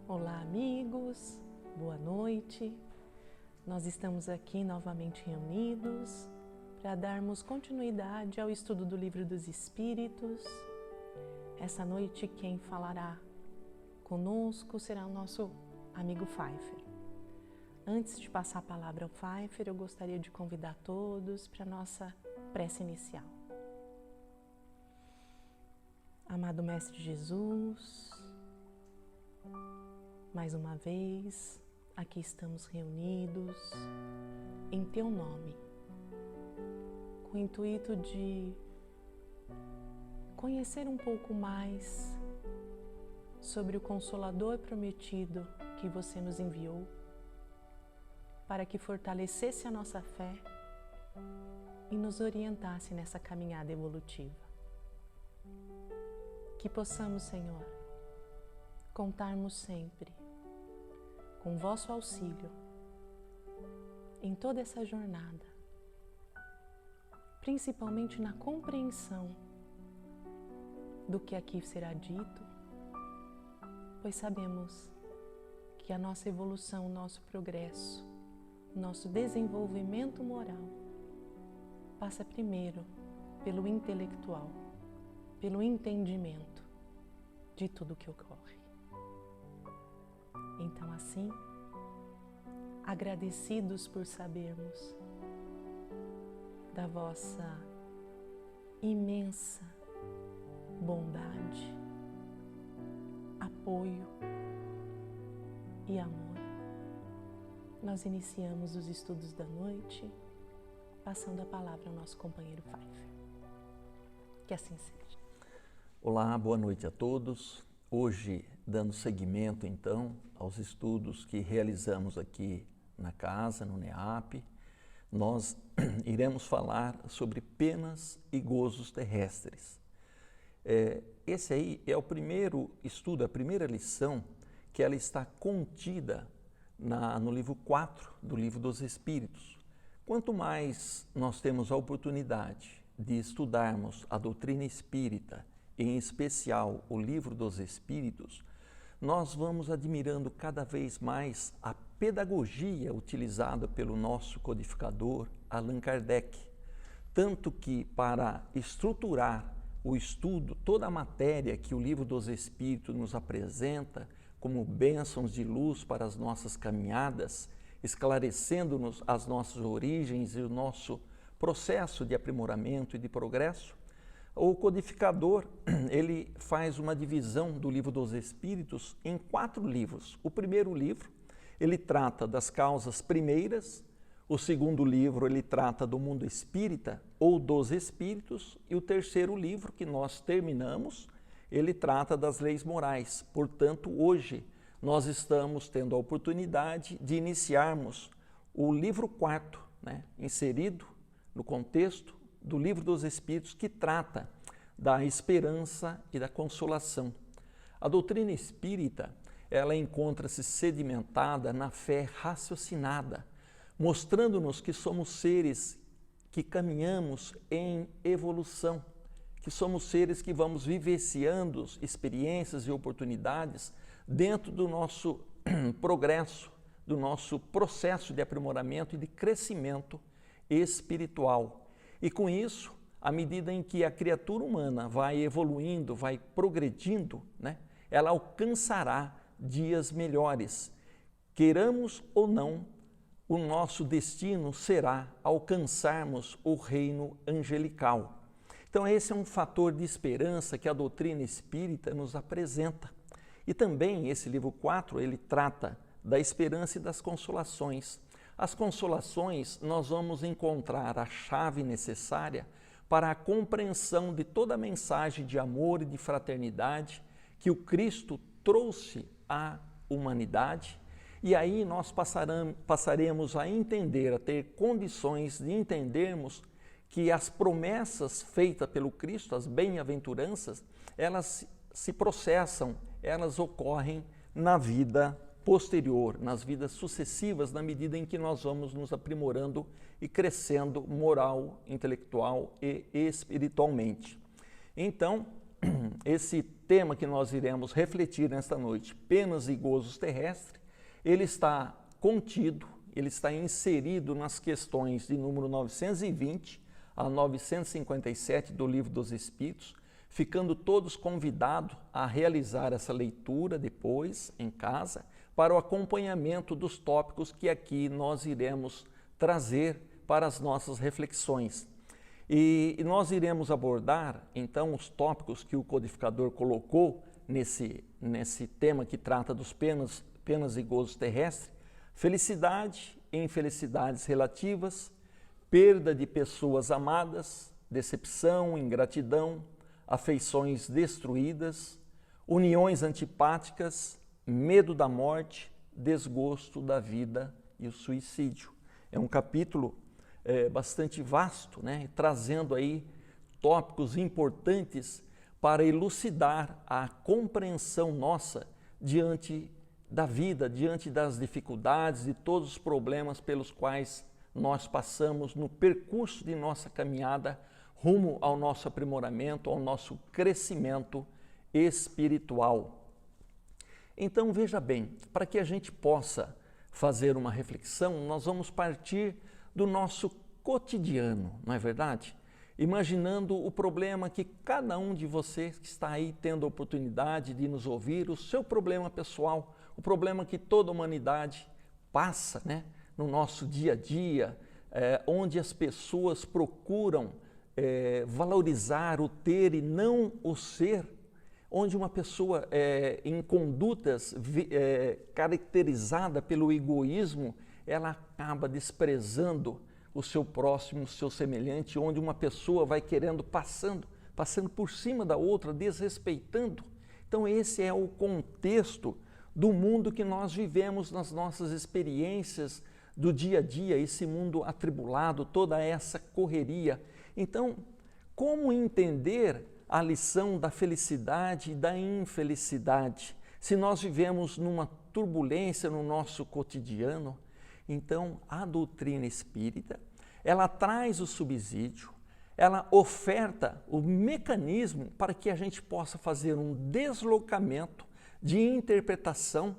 Olá, amigos, boa noite. Nós estamos aqui novamente reunidos para darmos continuidade ao estudo do Livro dos Espíritos. Essa noite quem falará conosco será o nosso amigo Pfeiffer. Antes de passar a palavra ao Pfeiffer, eu gostaria de convidar todos para a nossa prece inicial. Amado Mestre Jesus, mais uma vez, aqui estamos reunidos em Teu nome, com o intuito de conhecer um pouco mais sobre o Consolador prometido que Você nos enviou, para que fortalecesse a nossa fé e nos orientasse nessa caminhada evolutiva. Que possamos, Senhor, contarmos sempre com vosso auxílio em toda essa jornada, principalmente na compreensão do que aqui será dito, pois sabemos que a nossa evolução, o nosso progresso, o nosso desenvolvimento moral passa primeiro pelo intelectual, pelo entendimento de tudo o que ocorre. Então, assim, agradecidos por sabermos da vossa imensa bondade, apoio e amor, nós iniciamos os estudos da noite, passando a palavra ao nosso companheiro Pfeiffer. Que assim seja. Olá, boa noite a todos. Hoje, dando seguimento, então, aos estudos que realizamos aqui na casa, no NEAP, nós iremos falar sobre penas e gozos terrestres. Esse aí é o primeiro estudo, a primeira lição, que ela está contida no livro 4 do Livro dos Espíritos. Quanto mais nós temos a oportunidade de estudarmos a doutrina espírita, em especial o Livro dos Espíritos, nós vamos admirando cada vez mais a pedagogia utilizada pelo nosso codificador Allan Kardec. Tanto que, para estruturar o estudo, toda a matéria que o Livro dos Espíritos nos apresenta como bênçãos de luz para as nossas caminhadas, esclarecendo-nos as nossas origens e o nosso processo de aprimoramento e de progresso, o codificador, ele faz uma divisão do Livro dos Espíritos em 4 livros. O primeiro livro, ele trata das causas primeiras, o segundo livro, ele trata do mundo espírita ou dos espíritos, e o terceiro livro, que nós terminamos, ele trata das leis morais. Portanto, hoje, nós estamos tendo a oportunidade de iniciarmos o livro 4, inserido no contexto do Livro dos Espíritos, que trata da esperança e da consolação. A doutrina espírita, ela encontra-se sedimentada na fé raciocinada, mostrando-nos que somos seres que caminhamos em evolução, que somos seres que vamos vivenciando experiências e oportunidades dentro do nosso progresso, do nosso processo de aprimoramento e de crescimento espiritual. E com isso, à medida em que a criatura humana vai evoluindo, vai progredindo, ela alcançará dias melhores. Queiramos ou não, o nosso destino será alcançarmos o reino angelical. Então esse é um fator de esperança que a doutrina espírita nos apresenta. E também esse livro 4, ele trata da esperança e das consolações. As consolações, nós vamos encontrar a chave necessária para a compreensão de toda a mensagem de amor e de fraternidade que o Cristo trouxe à humanidade, e aí nós passaremos a entender, a ter condições de entendermos que as promessas feitas pelo Cristo, as bem-aventuranças, elas se processam, elas ocorrem na vida posterior, nas vidas sucessivas, na medida em que nós vamos nos aprimorando e crescendo moral, intelectual e espiritualmente. Então, esse tema que nós iremos refletir nesta noite, penas e gozos terrestres, ele está contido, ele está inserido nas questões de número 920 a 957 do Livro dos Espíritos, ficando todos convidados a realizar essa leitura depois, em casa, para o acompanhamento dos tópicos que aqui nós iremos trazer para as nossas reflexões. E nós iremos abordar, então, os tópicos que o codificador colocou nesse tema que trata dos penas e gozos terrestres: felicidade e infelicidades relativas, perda de pessoas amadas, decepção, ingratidão, afeições destruídas, uniões antipáticas, medo da morte, desgosto da vida e o suicídio. É um capítulo bastante vasto, né? Trazendo aí tópicos importantes para elucidar a compreensão nossa diante da vida, diante das dificuldades e todos os problemas pelos quais nós passamos no percurso de nossa caminhada rumo ao nosso aprimoramento, ao nosso crescimento espiritual. Então, veja bem, para que a gente possa fazer uma reflexão, nós vamos partir do nosso cotidiano, não é verdade? Imaginando o problema que cada um de vocês que está aí tendo a oportunidade de nos ouvir, o seu problema pessoal, o problema que toda a humanidade passa, né? No nosso dia a dia, onde as pessoas procuram valorizar o ter e não o ser, onde uma pessoa em condutas caracterizada pelo egoísmo, ela acaba desprezando o seu próximo, o seu semelhante, onde uma pessoa vai passando por cima da outra, desrespeitando. Então esse é o contexto do mundo que nós vivemos nas nossas experiências do dia a dia, esse mundo atribulado, toda essa correria. Então, como entender a lição da felicidade e da infelicidade? Se nós vivemos numa turbulência no nosso cotidiano, então a doutrina espírita, ela traz o subsídio, ela oferta o mecanismo para que a gente possa fazer um deslocamento de interpretação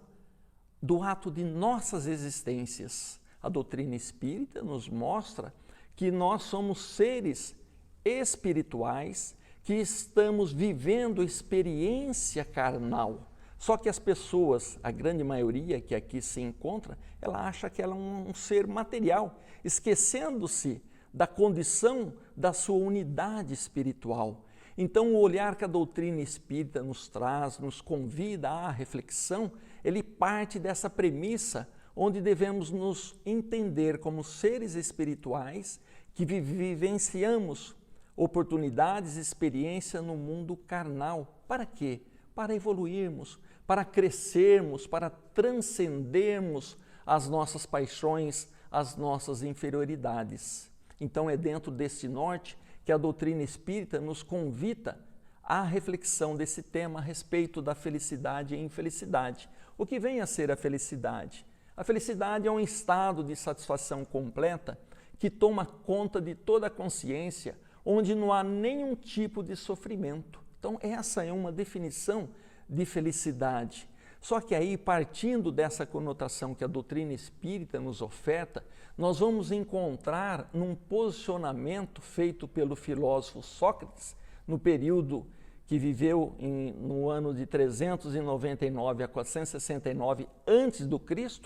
do ato de nossas existências. A doutrina espírita nos mostra que nós somos seres espirituais que estamos vivendo experiência carnal. Só que as pessoas, a grande maioria que aqui se encontra, ela acha que ela é um ser material, esquecendo-se da condição da sua unidade espiritual. Então, o olhar que a doutrina espírita nos traz, nos convida à reflexão, ele parte dessa premissa onde devemos nos entender como seres espirituais que vivenciamos oportunidades e experiência no mundo carnal. Para quê? Para evoluirmos, para crescermos, para transcendermos as nossas paixões, as nossas inferioridades. Então é dentro desse norte que a doutrina espírita nos convida à reflexão desse tema a respeito da felicidade e infelicidade. O que vem a ser a felicidade? A felicidade é um estado de satisfação completa que toma conta de toda a consciência, onde não há nenhum tipo de sofrimento. Então essa é uma definição de felicidade. Só que aí, partindo dessa conotação que a doutrina espírita nos oferta, nós vamos encontrar num posicionamento feito pelo filósofo Sócrates, no período que viveu no ano de 399 a 469 a.C.,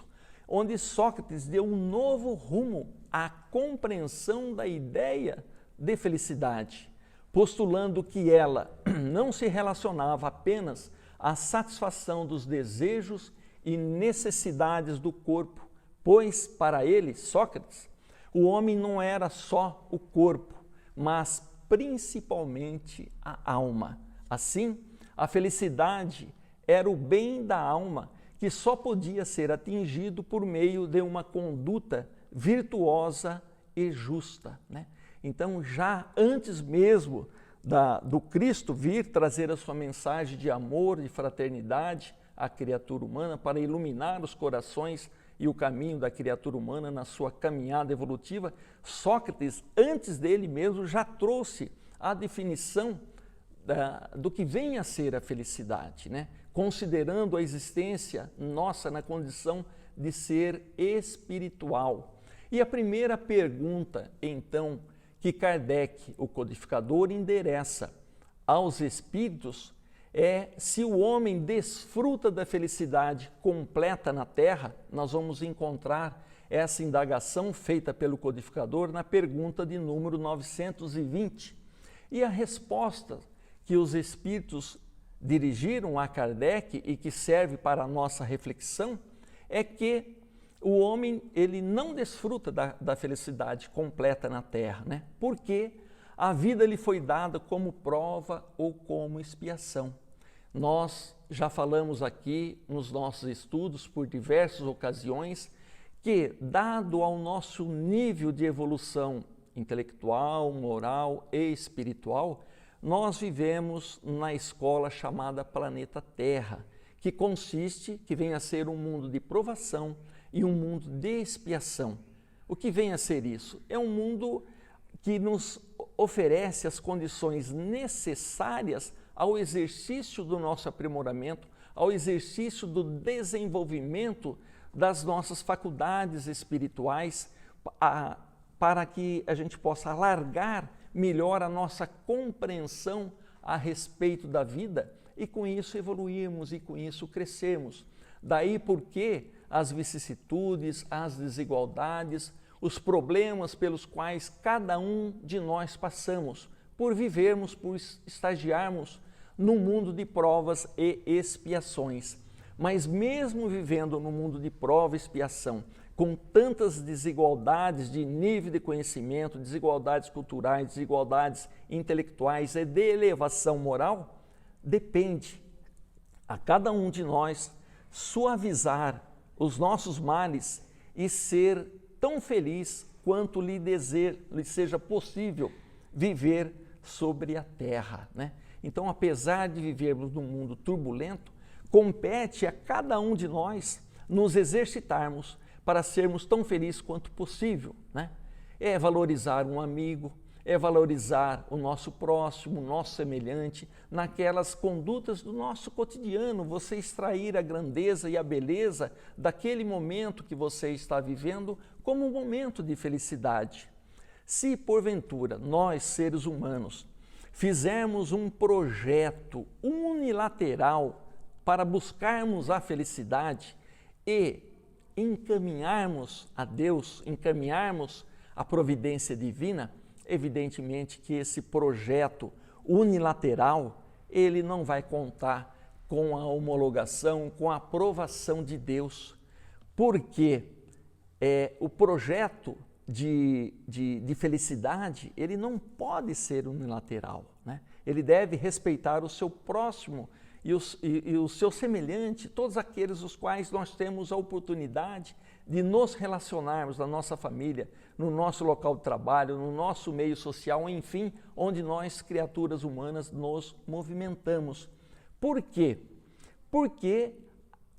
onde Sócrates deu um novo rumo à compreensão da ideia de felicidade, postulando que ela não se relacionava apenas à satisfação dos desejos e necessidades do corpo, pois para ele, Sócrates, o homem não era só o corpo, mas principalmente a alma. Assim, a felicidade era o bem da alma que só podia ser atingido por meio de uma conduta virtuosa e justa, né? Então, já antes mesmo do Cristo vir trazer a sua mensagem de amor e fraternidade à criatura humana para iluminar os corações e o caminho da criatura humana na sua caminhada evolutiva, Sócrates, antes dele mesmo, já trouxe a definição do que vem a ser a felicidade, né? Considerando a existência nossa na condição de ser espiritual. E a primeira pergunta, então, que Kardec, o codificador, endereça aos espíritos é se o homem desfruta da felicidade completa na Terra. Nós vamos encontrar essa indagação feita pelo codificador na pergunta de número 920. E a resposta que os espíritos dirigiram a Kardec e que serve para a nossa reflexão é que o homem ele não desfruta da felicidade completa na Terra, né? Porque a vida lhe foi dada como prova ou como expiação. Nós já falamos aqui nos nossos estudos por diversas ocasiões que, dado ao nosso nível de evolução intelectual, moral e espiritual, nós vivemos na escola chamada Planeta Terra, que vem a ser um mundo de provação e um mundo de expiação. O que vem a ser isso? É um mundo que nos oferece as condições necessárias ao exercício do nosso aprimoramento, ao exercício do desenvolvimento das nossas faculdades espirituais, para que a gente possa alargar melhor a nossa compreensão a respeito da vida e com isso evoluirmos e com isso crescermos. Daí porque as vicissitudes, as desigualdades, os problemas pelos quais cada um de nós passamos, por vivermos, por estagiarmos num mundo de provas e expiações. Mas mesmo vivendo no mundo de prova e expiação, com tantas desigualdades de nível de conhecimento, desigualdades culturais, desigualdades intelectuais e de elevação moral, depende a cada um de nós suavizar os nossos males e ser tão feliz quanto lhe seja possível viver sobre a terra, né? Então, apesar de vivermos num mundo turbulento, compete a cada um de nós nos exercitarmos para sermos tão felizes quanto possível, né? É valorizar um amigo, é valorizar o nosso próximo, o nosso semelhante, naquelas condutas do nosso cotidiano, você extrair a grandeza e a beleza daquele momento que você está vivendo como um momento de felicidade. Se, porventura, nós, seres humanos, fizermos um projeto unilateral para buscarmos a felicidade e encaminharmos a Deus, encaminharmos a providência divina, evidentemente que esse projeto unilateral, ele não vai contar com a homologação, com a aprovação de Deus, porque o projeto de felicidade, ele não pode ser unilateral, né? Ele deve respeitar o seu próximo e o seu semelhante, todos aqueles os quais nós temos a oportunidade de nos relacionarmos na nossa família, no nosso local de trabalho, no nosso meio social, enfim, onde nós, criaturas humanas, nos movimentamos. Por quê? Porque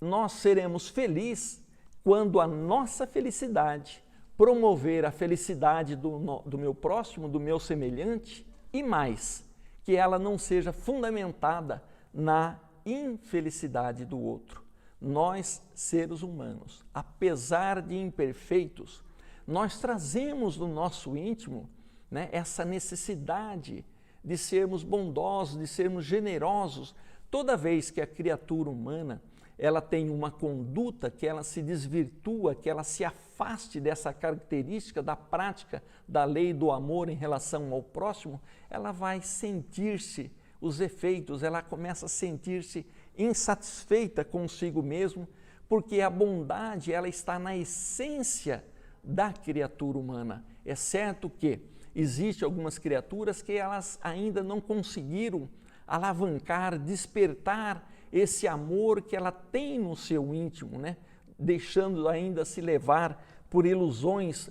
nós seremos felizes quando a nossa felicidade promover a felicidade do meu próximo, do meu semelhante, e mais, que ela não seja fundamentada na infelicidade do outro. Nós, seres humanos, apesar de imperfeitos, nós trazemos no nosso íntimo, né, essa necessidade de sermos bondosos, de sermos generosos. Toda vez que a criatura humana ela tem uma conduta que ela se desvirtua, que ela se afaste dessa característica da prática da lei do amor em relação ao próximo, ela vai sentir-se os efeitos, ela começa a sentir-se insatisfeita consigo mesmo, porque a bondade ela está na essência da criatura humana. É certo que existem algumas criaturas que elas ainda não conseguiram alavancar, despertar esse amor que ela tem no seu íntimo, né? Deixando ainda se levar por ilusões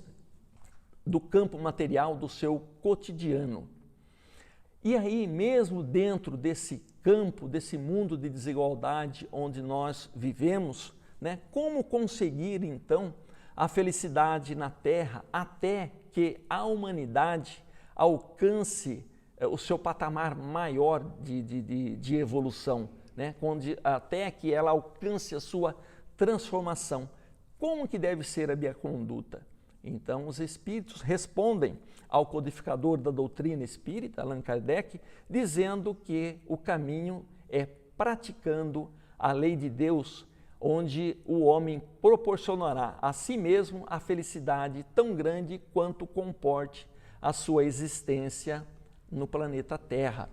do campo material do seu cotidiano. E aí, mesmo dentro desse campo, desse mundo de desigualdade onde nós vivemos, né? Como conseguir então a felicidade na Terra até que a humanidade alcance o seu patamar maior de evolução, né? Até que ela alcance a sua transformação. Como que deve ser a minha conduta? Então, os espíritos respondem ao codificador da doutrina espírita, Allan Kardec, dizendo que o caminho é praticando a lei de Deus, onde o homem proporcionará a si mesmo a felicidade tão grande quanto comporte a sua existência no planeta Terra.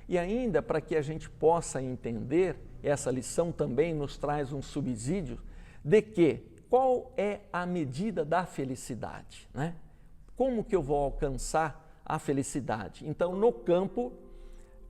E ainda, para que a gente possa entender, essa lição também nos traz um subsídio de que qual é a medida da felicidade, né? Como que eu vou alcançar a felicidade? Então, no campo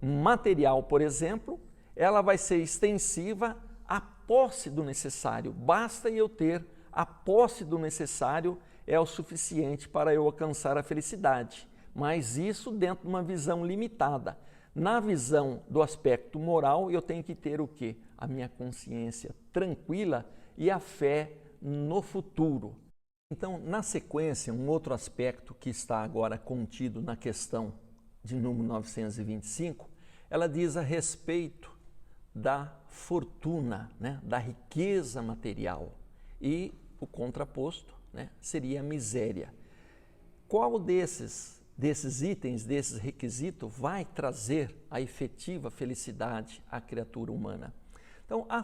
material, por exemplo, ela vai ser extensiva à posse do necessário. Basta eu ter a posse do necessário, é o suficiente para eu alcançar a felicidade. Mas isso dentro de uma visão limitada. Na visão do aspecto moral, eu tenho que ter o quê? A minha consciência tranquila e a fé no futuro. Então, na sequência, um outro aspecto que está agora contido na questão de número 925, ela diz a respeito da fortuna, né? Da riqueza material. E o contraposto, né? Seria a miséria. Qual desses itens, desses requisitos, vai trazer a efetiva felicidade à criatura humana? Então, a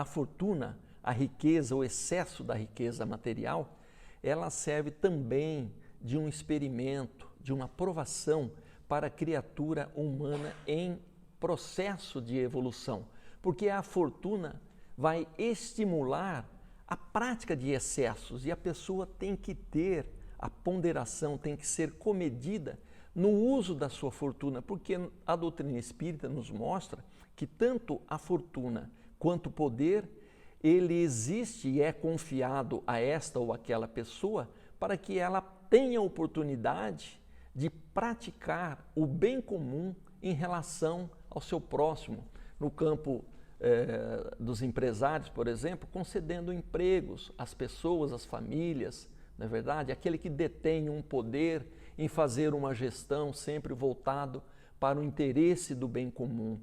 fortuna, a riqueza, o excesso da riqueza material, ela serve também de um experimento, de uma provação para a criatura humana em processo de evolução, porque a fortuna vai estimular a prática de excessos e a pessoa tem que ter a ponderação, tem que ser comedida no uso da sua fortuna, porque a doutrina espírita nos mostra que tanto a fortuna quanto o poder, ele existe e é confiado a esta ou aquela pessoa para que ela tenha oportunidade de praticar o bem comum em relação ao seu próximo. No campo dos empresários, por exemplo, concedendo empregos às pessoas, às famílias, não é verdade? Aquele que detém um poder em fazer uma gestão sempre voltado para o interesse do bem comum.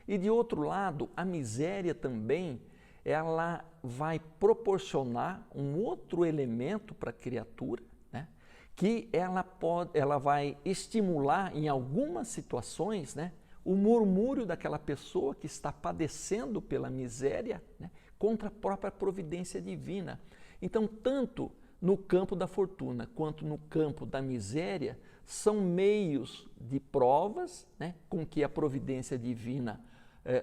E de outro lado, a miséria também, ela vai proporcionar um outro elemento para a criatura, né? Que ela vai estimular em algumas situações, né, o murmúrio daquela pessoa que está padecendo pela miséria, né, contra a própria providência divina. Então, tanto no campo da fortuna quanto no campo da miséria, são meios de provas, né, com que a providência divina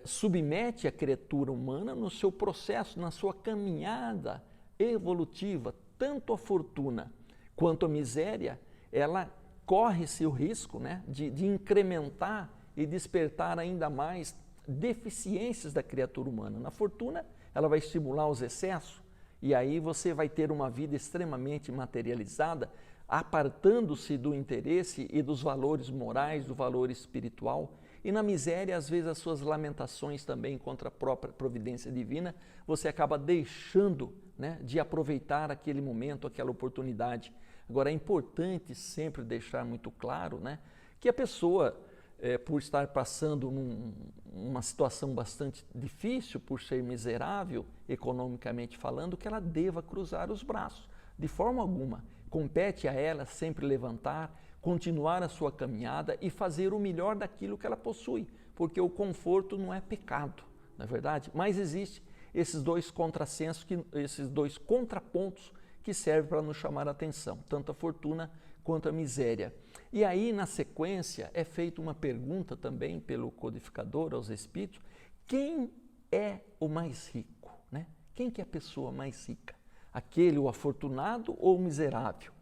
submete a criatura humana no seu processo, na sua caminhada evolutiva. Tanto a fortuna quanto a miséria, ela corre-se o risco, né, de incrementar e despertar ainda mais deficiências da criatura humana. Na fortuna, ela vai estimular os excessos, e aí você vai ter uma vida extremamente materializada, apartando-se do interesse e dos valores morais, do valor espiritual. E na miséria, às vezes, as suas lamentações também contra a própria providência divina, você acaba deixando, né, de aproveitar aquele momento, aquela oportunidade. Agora, é importante sempre deixar muito claro, né, que a pessoa, por estar passando uma situação bastante difícil, por ser miserável, economicamente falando, que ela deva cruzar os braços. De forma alguma. Compete a ela sempre levantar, continuar a sua caminhada e fazer o melhor daquilo que ela possui, porque o conforto não é pecado, não é verdade? Mas existem esses dois contrassensos, esses dois contrapontos que servem para nos chamar a atenção, tanto a fortuna quanto a miséria. E aí, na sequência, é feita uma pergunta também pelo codificador aos espíritos: quem é o mais rico, né? Quem que é a pessoa mais rica? Aquele, o afortunado ou o miserável?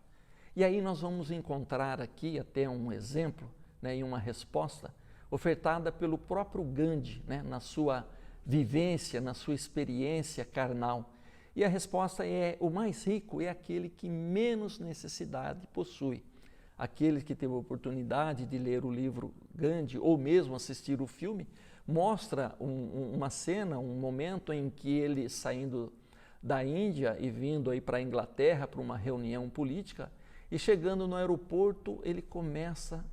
E aí nós vamos encontrar aqui até um exemplo, né, e uma resposta ofertada pelo próprio Gandhi, né, na sua vivência, na sua experiência carnal. E a resposta é: o mais rico é aquele que menos necessidade possui. Aquele que teve a oportunidade de ler o livro Gandhi ou mesmo assistir o filme, mostra uma cena, um momento em que ele, saindo da Índia e vindo aí para a Inglaterra para uma reunião política, e chegando no aeroporto, ele começa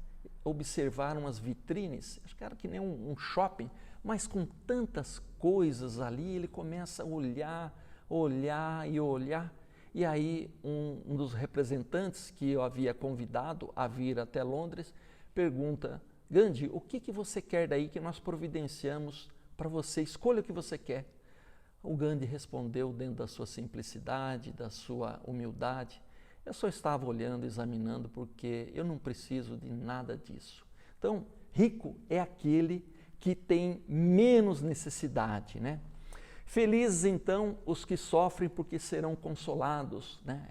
observar umas vitrines, acho que era que nem um shopping, mas com tantas coisas ali, ele começa a olhar, e aí um dos representantes que eu havia convidado a vir até Londres pergunta: Gandhi, o que você quer daí que nós providenciamos para você? Escolha o que você quer. O Gandhi respondeu dentro da sua simplicidade, da sua humildade: eu só estava olhando, examinando, porque eu não preciso de nada disso. Então, rico é aquele que tem menos necessidade, né? Felizes, então, os que sofrem, porque serão consolados, né?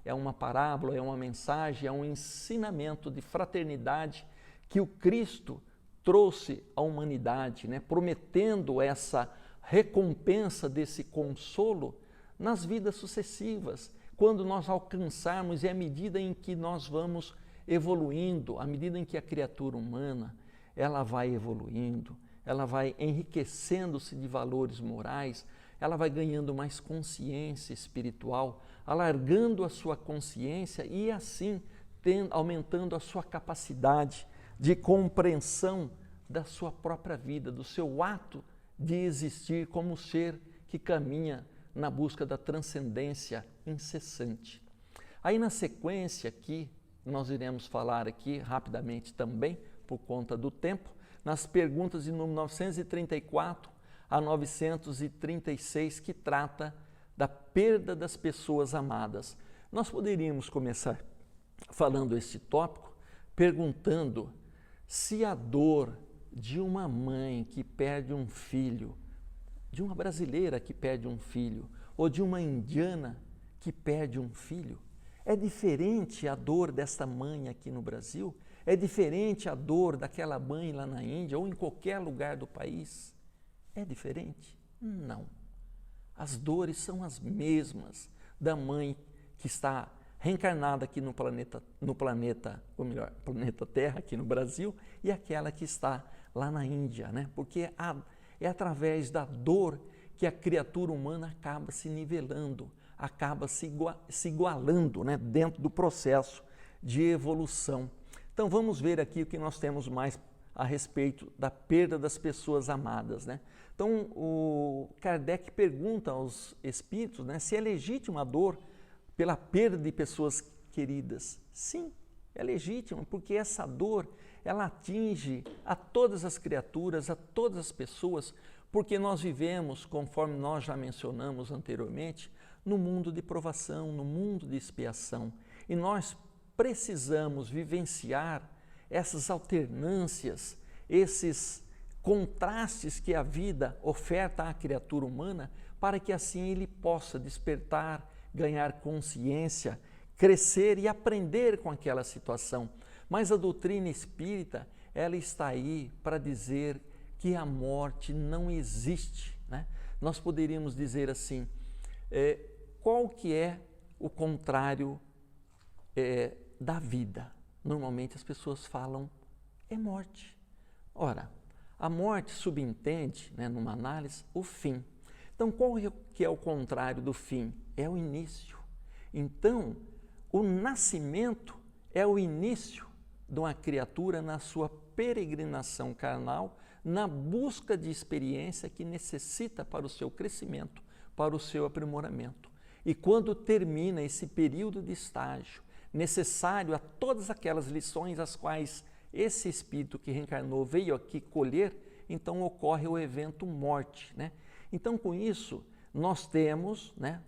É uma parábola, é uma mensagem, é um ensinamento de fraternidade que o Cristo trouxe à humanidade, né? Prometendo essa recompensa desse consolo nas vidas sucessivas, quando nós alcançarmos, e à medida em que nós vamos evoluindo, à medida em que a criatura humana ela vai evoluindo, ela vai enriquecendo-se de valores morais, ela vai ganhando mais consciência espiritual, alargando a sua consciência e assim aumentando a sua capacidade de compreensão da sua própria vida, do seu ato de existir como ser que caminha na busca da transcendência incessante. Aí na sequência aqui, nós iremos falar aqui rapidamente também, por conta do tempo, nas perguntas de número 934 a 936, que trata da perda das pessoas amadas. Nós poderíamos começar falando este tópico, perguntando se a dor de uma mãe que perde um filho, de uma brasileira que perde um filho, ou de uma indiana que perde um filho, é diferente a dor desta mãe aqui no Brasil? É diferente a dor daquela mãe lá na Índia ou em qualquer lugar do país? É diferente? Não. As dores são as mesmas da mãe que está reencarnada aqui no planeta, ou melhor, planeta Terra, aqui no Brasil, e aquela que está lá na Índia, né? Porque é através da dor que a criatura humana acaba se nivelando, acaba se igualando, né? Dentro do processo de evolução. Então vamos ver aqui o que nós temos mais a respeito da perda das pessoas amadas, né? Então o Kardec pergunta aos espíritos, né, se é legítima a dor pela perda de pessoas queridas. Sim, é legítima, porque essa dor ela atinge a todas as criaturas, a todas as pessoas, porque nós vivemos, conforme nós já mencionamos anteriormente, no mundo de provação, no mundo de expiação, e nós precisamos vivenciar essas alternâncias, esses contrastes que a vida oferta à criatura humana, para que assim ele possa despertar, ganhar consciência, crescer e aprender com aquela situação. Mas a doutrina espírita, ela está aí para dizer que a morte não existe, né? Nós poderíamos dizer assim, qual que é o contrário da vida? Normalmente as pessoas falam, é morte. Ora, a morte subentende, né, numa análise, o fim. Então, qual que é o contrário do fim? É o início. Então, o nascimento é o início de uma criatura na sua peregrinação carnal, na busca de experiência que necessita para o seu crescimento, para o seu aprimoramento. E quando termina esse período de estágio, necessário a todas aquelas lições as quais esse espírito que reencarnou veio aqui colher, então ocorre o evento morte, né? Então, com isso, nós temos, né,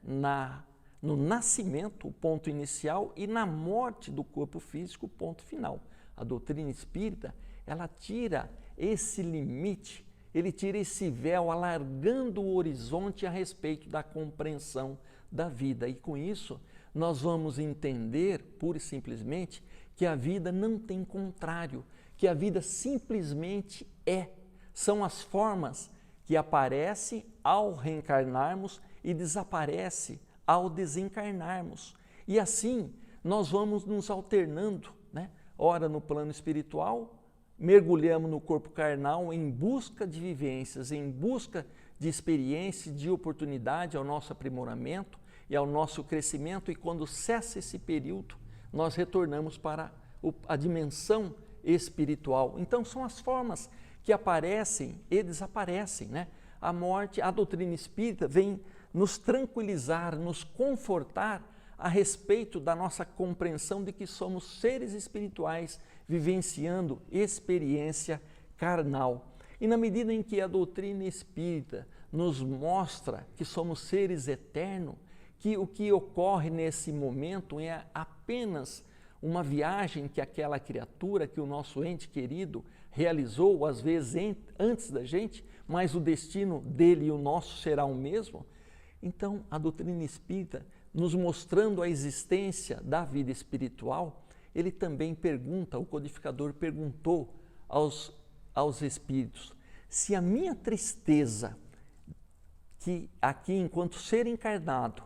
no nascimento o ponto inicial e na morte do corpo físico o ponto final. A doutrina espírita, ela tira esse limite, ele tira esse véu, alargando o horizonte a respeito da compreensão da vida. E com isso, nós vamos entender, pura e simplesmente, que a vida não tem contrário, que a vida simplesmente é. São as formas que aparecem ao reencarnarmos e desaparecem ao desencarnarmos. E assim, nós vamos nos alternando, né? Ora no plano espiritual, mergulhamos no corpo carnal em busca de vivências, em busca de experiência, de oportunidade ao nosso aprimoramento e ao nosso crescimento, e quando cessa esse período, nós retornamos para a dimensão espiritual. Então são as formas que aparecem e desaparecem, né? A morte, a doutrina espírita vem nos tranquilizar, nos confortar a respeito da nossa compreensão de que somos seres espirituais vivenciando experiência carnal. E na medida em que a doutrina espírita nos mostra que somos seres eternos, que o que ocorre nesse momento é apenas uma viagem que aquela criatura, que o nosso ente querido realizou, às vezes antes da gente, mas o destino dele e o nosso será o mesmo. Então, a doutrina espírita, nos mostrando a existência da vida espiritual, ele também pergunta, o codificador perguntou aos espíritos, se a minha tristeza, que aqui enquanto ser encarnado,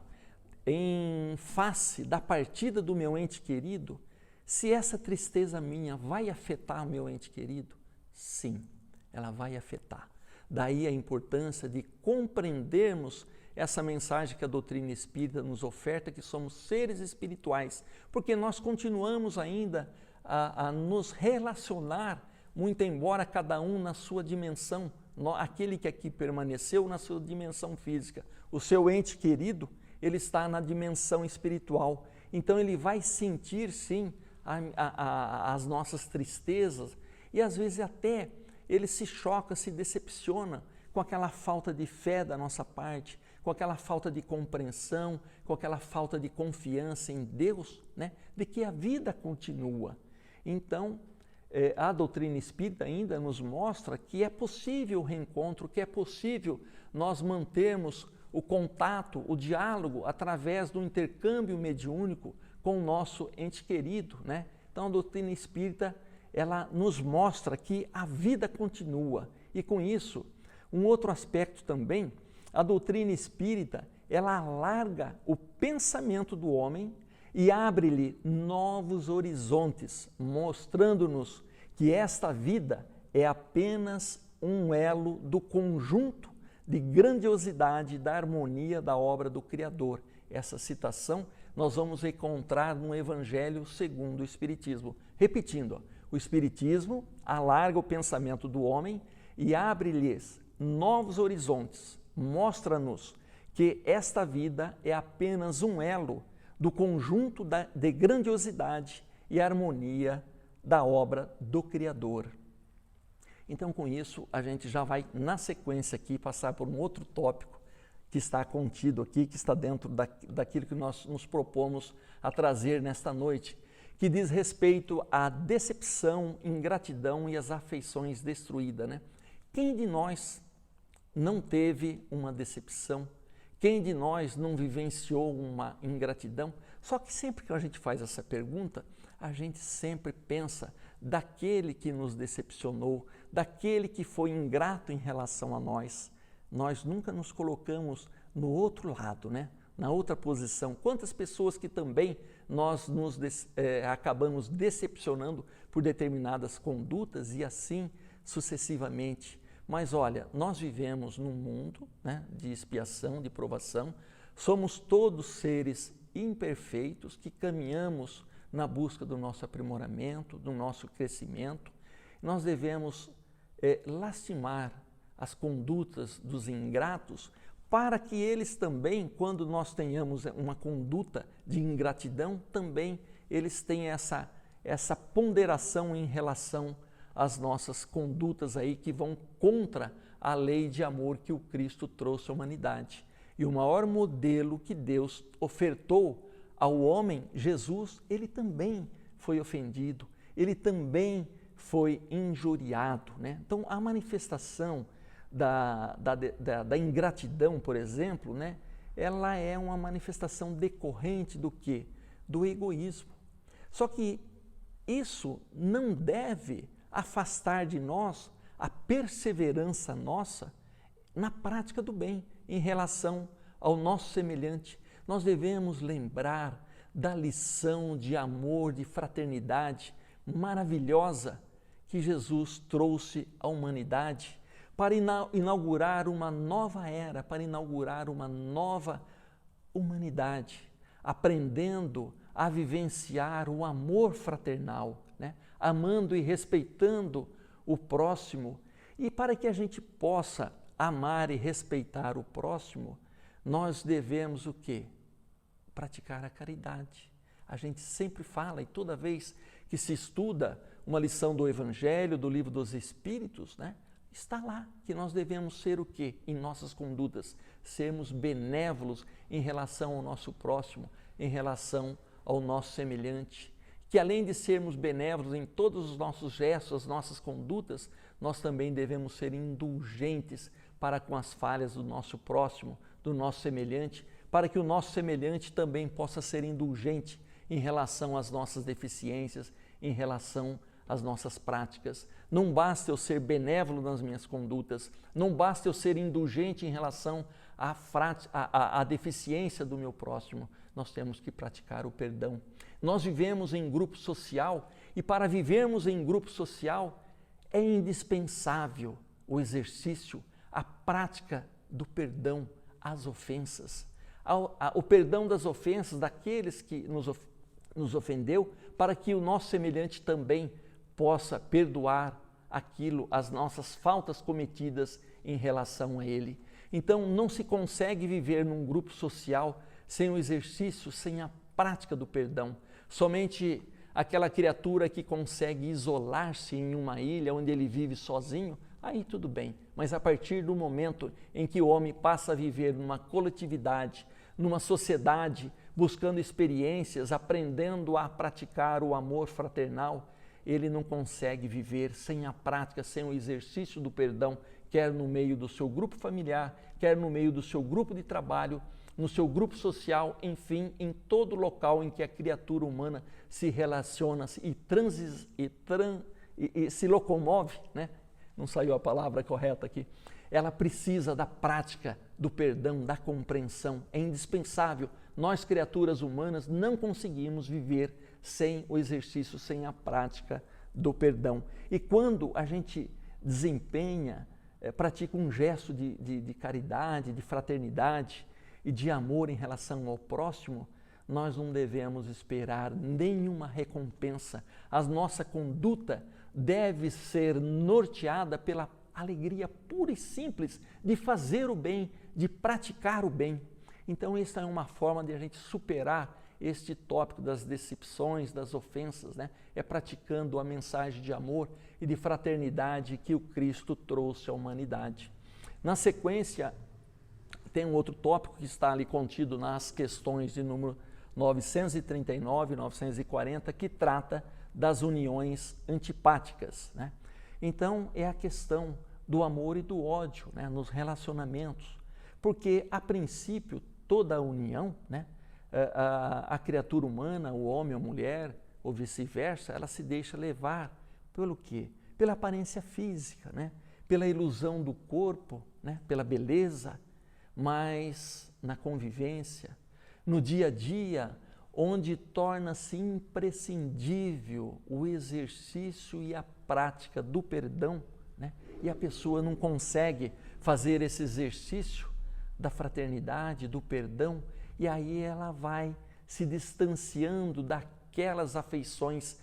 em face da partida do meu ente querido, se essa tristeza minha vai afetar o meu ente querido? Sim, ela vai afetar. Daí a importância de compreendermos essa mensagem que a doutrina espírita nos oferta, que somos seres espirituais, porque nós continuamos ainda a nos relacionar, muito embora cada um na sua dimensão, aquele que aqui permaneceu na sua dimensão física, o seu ente querido, ele está na dimensão espiritual. Então ele vai sentir sim as nossas tristezas e às vezes até ele se choca, se decepciona com aquela falta de fé da nossa parte, com aquela falta de compreensão, com aquela falta de confiança em Deus, né? De que a vida continua. Então, a doutrina espírita ainda nos mostra que é possível o reencontro, que é possível nós mantermos o contato, o diálogo através do intercâmbio mediúnico com o nosso ente querido, né? Então a doutrina espírita, ela nos mostra que a vida continua e com isso, um outro aspecto também, a doutrina espírita, ela alarga o pensamento do homem e abre-lhe novos horizontes, mostrando-nos que esta vida é apenas um elo do conjunto de grandiosidade da harmonia da obra do Criador. Essa citação nós vamos encontrar no Evangelho segundo o Espiritismo. Repetindo, ó, o Espiritismo alarga o pensamento do homem e abre-lhes novos horizontes, mostra-nos que esta vida é apenas um elo do conjunto de grandiosidade e harmonia da obra do Criador. Então, com isso, a gente já vai, na sequência aqui, passar por um outro tópico que está contido aqui, que está dentro daquilo que nós nos propomos a trazer nesta noite, que diz respeito à decepção, ingratidão e às afeições destruídas, né? Quem de nós não teve uma decepção? Quem de nós não vivenciou uma ingratidão? Só que sempre que a gente faz essa pergunta, a gente sempre pensa daquele que nos decepcionou, daquele que foi ingrato em relação a nós. Nós nunca nos colocamos no outro lado, né? Na outra posição. Quantas pessoas que também nós acabamos decepcionando por determinadas condutas e assim sucessivamente. Mas olha, nós vivemos num mundo, né, de expiação, de provação, somos todos seres imperfeitos que caminhamos na busca do nosso aprimoramento, do nosso crescimento. Nós devemos lastimar as condutas dos ingratos para que eles também, quando nós tenhamos uma conduta de ingratidão, também eles tenham essa ponderação em relação às nossas condutas aí que vão contra a lei de amor que o Cristo trouxe à humanidade. E o maior modelo que Deus ofertou ao homem, Jesus, ele também foi ofendido, ele também foi injuriado, né? Então, a manifestação da ingratidão, por exemplo, né? Ela é uma manifestação decorrente do quê? Do egoísmo. Só que isso não deve afastar de nós a perseverança nossa na prática do bem em relação ao nosso semelhante. Nós devemos lembrar da lição de amor, de fraternidade maravilhosa que Jesus trouxe à humanidade para inaugurar uma nova era, para inaugurar uma nova humanidade, aprendendo a vivenciar o amor fraternal, né? amando e respeitando o próximo. E para que a gente possa amar e respeitar o próximo, nós devemos o quê? Praticar a caridade. A gente sempre fala, e toda vez que se estuda uma lição do Evangelho, do Livro dos Espíritos, né? Está lá que nós devemos ser o quê? Em nossas condutas, sermos benévolos em relação ao nosso próximo, em relação ao nosso semelhante. Que além de sermos benévolos em todos os nossos gestos, as nossas condutas, nós também devemos ser indulgentes para com as falhas do nosso próximo, do nosso semelhante, para que o nosso semelhante também possa ser indulgente em relação às nossas deficiências, em relação às nossas práticas. Não basta eu ser benévolo nas minhas condutas, não basta eu ser indulgente em relação à deficiência do meu próximo, nós temos que praticar o perdão. Nós vivemos em grupo social e para vivermos em grupo social é indispensável o exercício, a prática do perdão às ofensas, o perdão das ofensas daqueles que nos ofendeu, para que o nosso semelhante também possa perdoar as nossas faltas cometidas em relação a ele. Então, não se consegue viver num grupo social sem o exercício, sem a prática do perdão. Somente aquela criatura que consegue isolar-se em uma ilha onde ele vive sozinho, aí tudo bem. Mas a partir do momento em que o homem passa a viver numa coletividade, numa sociedade, buscando experiências, aprendendo a praticar o amor fraternal, ele não consegue viver sem a prática, sem o exercício do perdão, quer no meio do seu grupo familiar, quer no meio do seu grupo de trabalho, no seu grupo social, enfim, em todo local em que a criatura humana se relaciona e se locomove, né? Não saiu a palavra correta aqui. Ela precisa da prática do perdão, da compreensão, é indispensável. Nós, criaturas humanas, não conseguimos viver sem o exercício, sem a prática do perdão. E quando a gente pratica um gesto de caridade, de fraternidade e de amor em relação ao próximo, nós não devemos esperar nenhuma recompensa. A nossa conduta deve ser norteada pela alegria pura e simples de fazer o bem, de praticar o bem. Então, essa é uma forma de a gente superar este tópico das decepções, das ofensas, né? É praticando a mensagem de amor e de fraternidade que o Cristo trouxe à humanidade. Na sequência, tem um outro tópico que está ali contido nas questões de número 939 e 940, que trata das uniões antipáticas, né? Então, é a questão do amor e do ódio, né, nos relacionamentos. Porque, a princípio, toda a união, né, a criatura humana, o homem, a mulher, ou vice-versa, ela se deixa levar pelo quê? Pela aparência física, né? Pela ilusão do corpo, né? Pela beleza, mas na convivência, no dia a dia, onde torna-se imprescindível o exercício e a prática do perdão, né? E a pessoa não consegue fazer esse exercício da fraternidade, do perdão, e aí ela vai se distanciando daquelas afeições,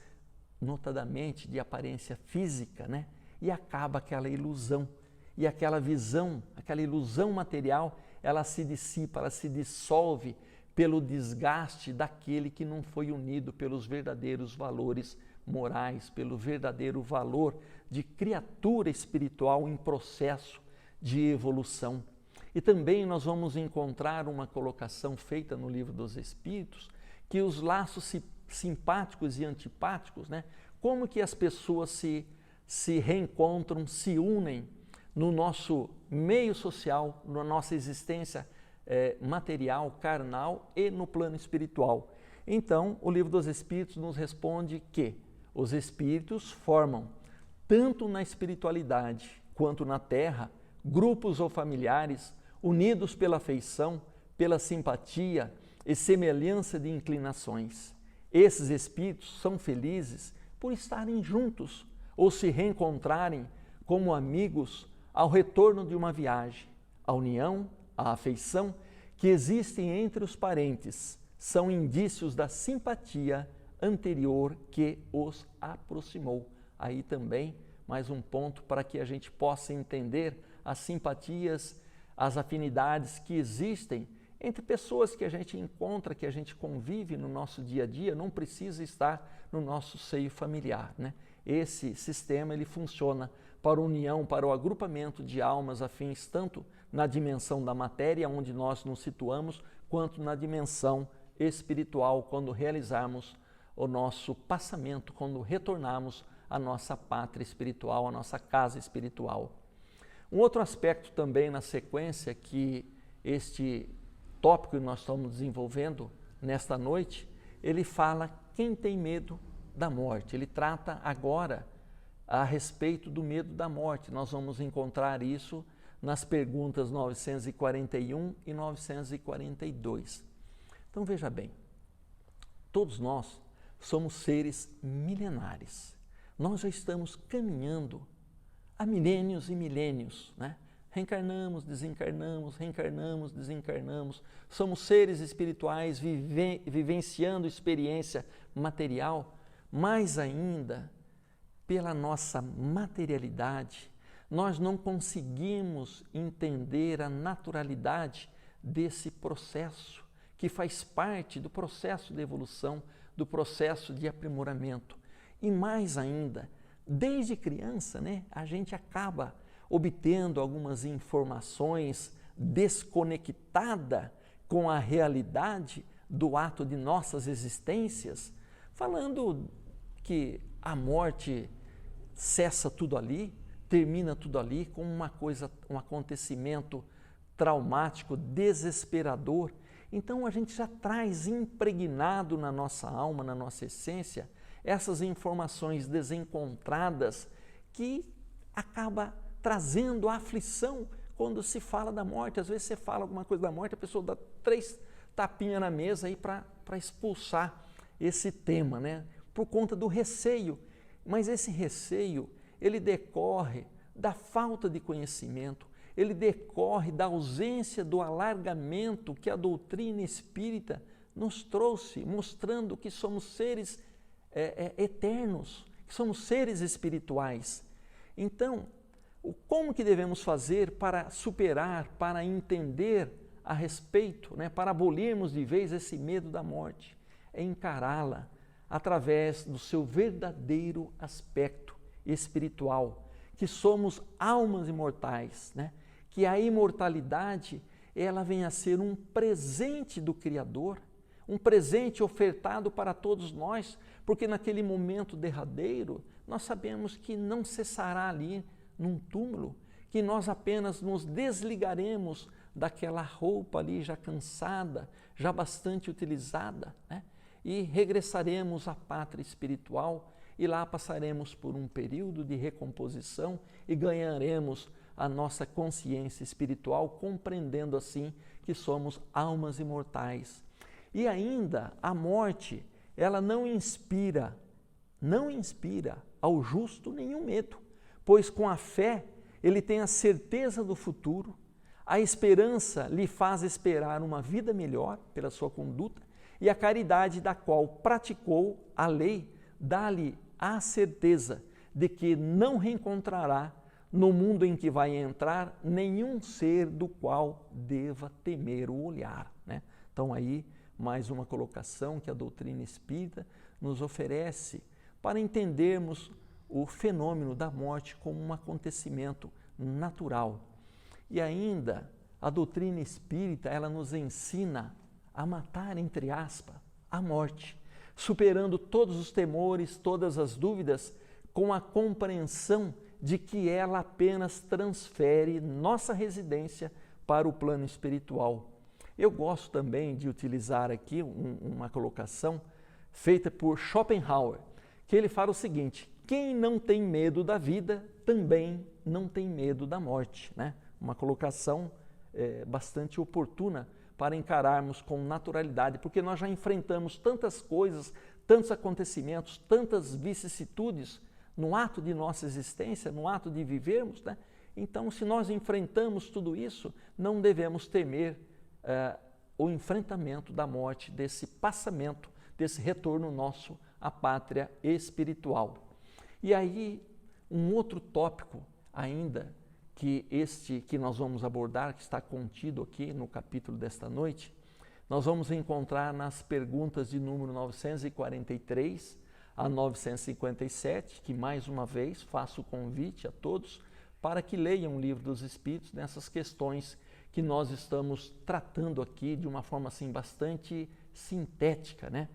notadamente de aparência física, né? E acaba aquela ilusão. E aquela visão, aquela ilusão material, ela se dissipa, ela se dissolve pelo desgaste daquele que não foi unido pelos verdadeiros valores morais, pelo verdadeiro valor de criatura espiritual em processo de evolução. E também nós vamos encontrar uma colocação feita no Livro dos Espíritos, que os laços simpáticos e antipáticos, né? Como que as pessoas se reencontram, se unem no nosso meio social, na nossa existência material, carnal e no plano espiritual. Então, o Livro dos Espíritos nos responde que os espíritos formam, tanto na espiritualidade quanto na terra, grupos ou familiares unidos pela afeição, pela simpatia e semelhança de inclinações. Esses espíritos são felizes por estarem juntos ou se reencontrarem como amigos ao retorno de uma viagem. A união, a afeição que existem entre os parentes são indícios da simpatia, anterior que os aproximou. Aí também mais um ponto para que a gente possa entender as simpatias, as afinidades que existem entre pessoas que a gente encontra, que a gente convive no nosso dia a dia, não precisa estar no nosso seio familiar, né? Esse sistema ele funciona para a união, para o agrupamento de almas afins, tanto na dimensão da matéria, onde nós nos situamos, quanto na dimensão espiritual, quando realizarmos o nosso passamento, quando retornarmos à nossa pátria espiritual, à nossa casa espiritual. Um outro aspecto também na sequência que este tópico que nós estamos desenvolvendo nesta noite, ele fala quem tem medo da morte. Ele trata agora a respeito do medo da morte. Nós vamos encontrar isso nas perguntas 941 e 942. Então veja bem, todos nós somos seres milenares. Nós já estamos caminhando há milênios e milênios, né? Reencarnamos, desencarnamos, reencarnamos, desencarnamos. Somos seres espirituais vivenciando experiência material, mais ainda pela nossa materialidade, nós não conseguimos entender a naturalidade desse processo, que faz parte do processo de evolução, do processo de aprimoramento. E mais ainda, desde criança, né, a gente acaba obtendo algumas informações desconectadas com a realidade do ato de nossas existências, falando que a morte cessa tudo ali, termina tudo ali com um acontecimento traumático, desesperador. Então a gente já traz impregnado na nossa alma, na nossa essência, essas informações desencontradas que acaba trazendo aflição quando se fala da morte. Às vezes você fala alguma coisa da morte, a pessoa dá 3 tapinhas na mesa aí para expulsar esse tema, né? Por conta do receio. Mas esse receio, ele decorre da falta de conhecimento, ele decorre da ausência do alargamento que a doutrina espírita nos trouxe, mostrando que somos seres eternos, que somos seres espirituais. Então, como que devemos fazer para superar, para entender a respeito, né, para abolirmos de vez esse medo da morte? É encará-la através do seu verdadeiro aspecto espiritual, que somos almas imortais, né? Que a imortalidade ela vem a ser um presente do Criador, um presente ofertado para todos nós, porque naquele momento derradeiro nós sabemos que não cessará ali num túmulo, que nós apenas nos desligaremos daquela roupa ali já cansada, já bastante utilizada, né? E regressaremos à pátria espiritual e lá passaremos por um período de recomposição e ganharemos a nossa consciência espiritual, compreendendo assim que somos almas imortais. E ainda a morte, ela não inspira ao justo nenhum medo, pois com a fé ele tem a certeza do futuro, a esperança lhe faz esperar uma vida melhor pela sua conduta, e a caridade da qual praticou a lei dá-lhe a certeza de que não reencontrará no mundo em que vai entrar nenhum ser do qual deva temer o olhar, né? Então aí mais uma colocação que a doutrina espírita nos oferece para entendermos o fenômeno da morte como um acontecimento natural. E ainda a doutrina espírita ela nos ensina a matar, entre aspas, a morte, superando todos os temores, todas as dúvidas, com a compreensão de que ela apenas transfere nossa residência para o plano espiritual. Eu gosto também de utilizar aqui uma colocação feita por Schopenhauer, que ele fala o seguinte: quem não tem medo da vida também não tem medo da morte, né? Uma colocação bastante oportuna para encararmos com naturalidade, porque nós já enfrentamos tantas coisas, tantos acontecimentos, tantas vicissitudes no ato de nossa existência, no ato de vivermos, né? Então, se nós enfrentamos tudo isso, não devemos temer o enfrentamento da morte, desse passamento, desse retorno nosso a pátria espiritual. E aí, um outro tópico ainda, que nós vamos abordar, que está contido aqui no capítulo desta noite, nós vamos encontrar nas perguntas de número 943 a 957, que mais uma vez faço o convite a todos para que leiam o Livro dos Espíritos nessas questões que nós estamos tratando aqui de uma forma assim bastante sintética, né?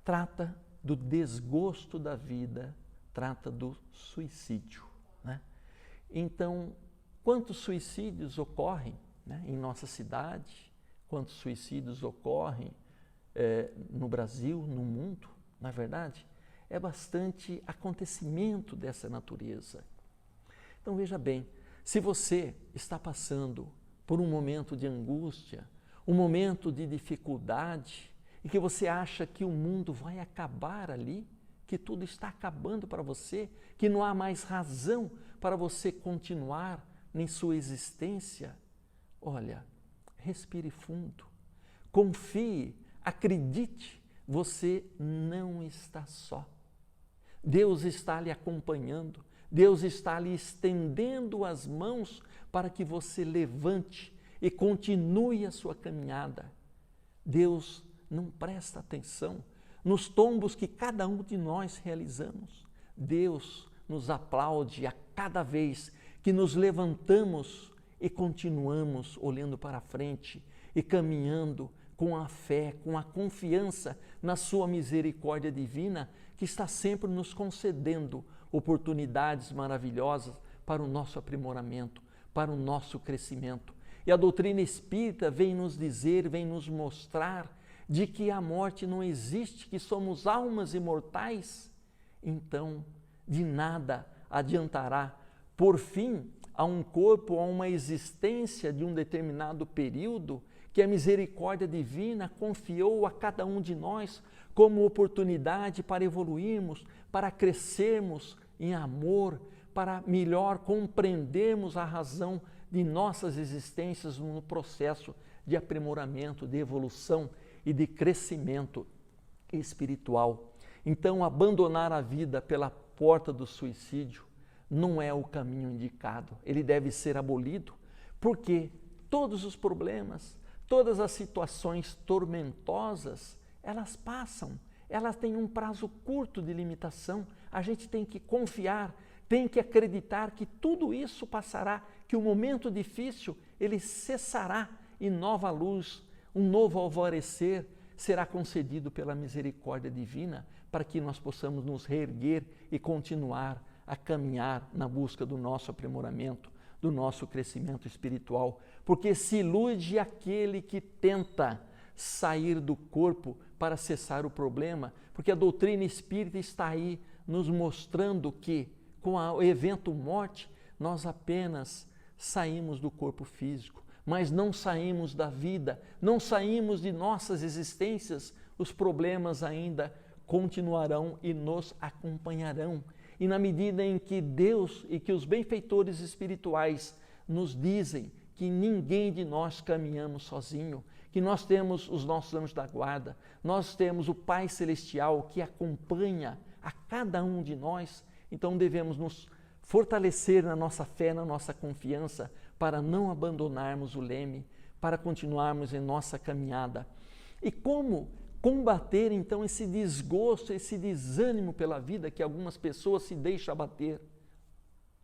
Trata do desgosto da vida, trata do suicídio, né? Então, quantos suicídios ocorrem, né, em nossa cidade, quantos suicídios ocorrem no Brasil, no mundo, não é verdade? É bastante acontecimento dessa natureza. Então veja bem, se você está passando por um momento de angústia, um momento de dificuldade, e que você acha que o mundo vai acabar ali, que tudo está acabando para você, que não há mais razão para você continuar em sua existência, olha, respire fundo, confie, acredite, você não está só. Deus está lhe acompanhando, Deus está lhe estendendo as mãos para que você levante e continue a sua caminhada. Deus não presta atenção nos tombos que cada um de nós realizamos. Deus nos aplaude a cada vez que nos levantamos e continuamos olhando para frente e caminhando com a fé, com a confiança na sua misericórdia divina, que está sempre nos concedendo oportunidades maravilhosas para o nosso aprimoramento, para o nosso crescimento. E a doutrina espírita vem nos dizer, vem nos mostrar de que a morte não existe, que somos almas imortais. Então, de nada adiantará por fim a um corpo, a uma existência de um determinado período que a misericórdia divina confiou a cada um de nós como oportunidade para evoluirmos, para crescermos em amor, para melhor compreendermos a razão de nossas existências no processo de aprimoramento, de evolução e de crescimento espiritual. Então, abandonar a vida pela porta do suicídio não é o caminho indicado. Ele deve ser abolido, porque todos os problemas, todas as situações tormentosas, elas passam, elas têm um prazo curto de limitação. A gente tem que confiar, tem que acreditar que tudo isso passará, que o momento difícil, ele cessará e nova luz, um novo alvorecer será concedido pela misericórdia divina para que nós possamos nos reerguer e continuar a caminhar na busca do nosso aprimoramento, do nosso crescimento espiritual, porque se ilude aquele que tenta sair do corpo para cessar o problema, porque a doutrina espírita está aí nos mostrando que com o evento morte nós apenas saímos do corpo físico, mas não saímos da vida, não saímos de nossas existências, os problemas ainda continuarão e nos acompanharão. E na medida em que Deus e que os benfeitores espirituais nos dizem que ninguém de nós caminhamos sozinho, que nós temos os nossos anjos da guarda, nós temos o Pai Celestial que acompanha a cada um de nós, então devemos nos fortalecer na nossa fé, na nossa confiança, para não abandonarmos o leme, para continuarmos em nossa caminhada. E como combater então esse desgosto, esse desânimo pela vida que algumas pessoas se deixam abater?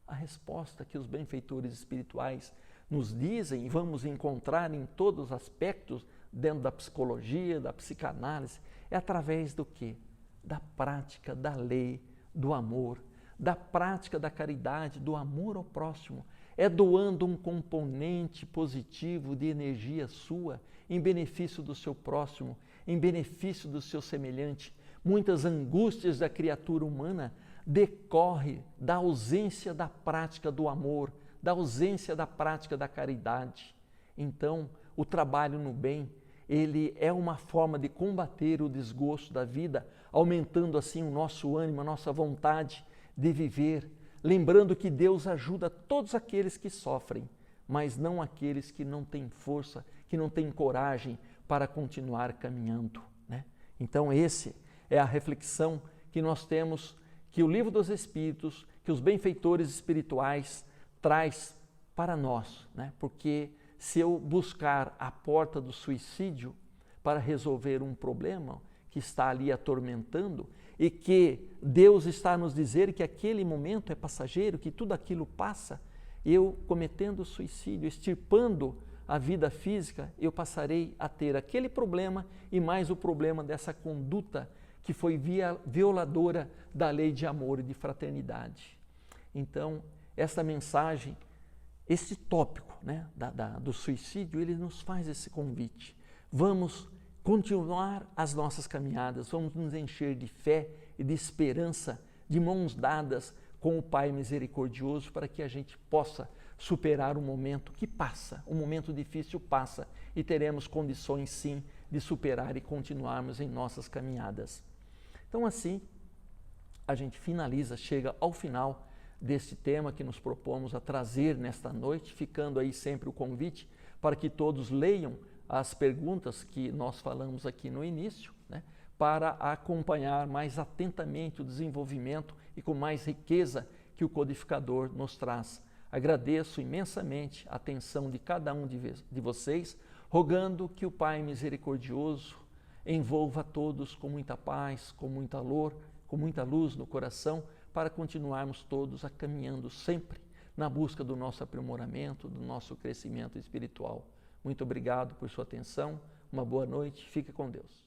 A resposta que os benfeitores espirituais nos dizem, e vamos encontrar em todos os aspectos dentro da psicologia, da psicanálise, é através do quê? Da prática da lei, do amor, da prática da caridade, do amor ao próximo. É doando um componente positivo de energia sua em benefício do seu próximo, em benefício do seu semelhante. Muitas angústias da criatura humana decorrem da ausência da prática do amor, da ausência da prática da caridade. Então, o trabalho no bem, ele é uma forma de combater o desgosto da vida, aumentando assim o nosso ânimo, a nossa vontade de viver, lembrando que Deus ajuda todos aqueles que sofrem, mas não aqueles que não têm força, que não têm coragem para continuar caminhando, né? Então esse é a reflexão que nós temos, que o Livro dos Espíritos, que os benfeitores espirituais traz para nós, né? Porque se eu buscar a porta do suicídio para resolver um problema que está ali atormentando e que Deus está a nos dizer que aquele momento é passageiro, que tudo aquilo passa, eu cometendo suicídio, extirpando a vida física, eu passarei a ter aquele problema e mais o problema dessa conduta que foi violadora da lei de amor e de fraternidade. Então, essa mensagem, esse tópico, né, do suicídio, ele nos faz esse convite. Vamos continuar as nossas caminhadas, vamos nos encher de fé e de esperança, de mãos dadas com o Pai misericordioso, para que a gente possa superar um momento que passa, um momento difícil passa, e teremos condições sim de superar e continuarmos em nossas caminhadas. Então assim, a gente finaliza, chega ao final deste tema que nos propomos a trazer nesta noite, ficando aí sempre o convite para que todos leiam as perguntas que nós falamos aqui no início, né, para acompanhar mais atentamente o desenvolvimento e com mais riqueza que o codificador nos traz. Agradeço imensamente a atenção de cada um de vocês, rogando que o Pai misericordioso envolva a todos com muita paz, com muita luz no coração, para continuarmos todos caminhando sempre na busca do nosso aprimoramento, do nosso crescimento espiritual. Muito obrigado por sua atenção, uma boa noite, fique com Deus.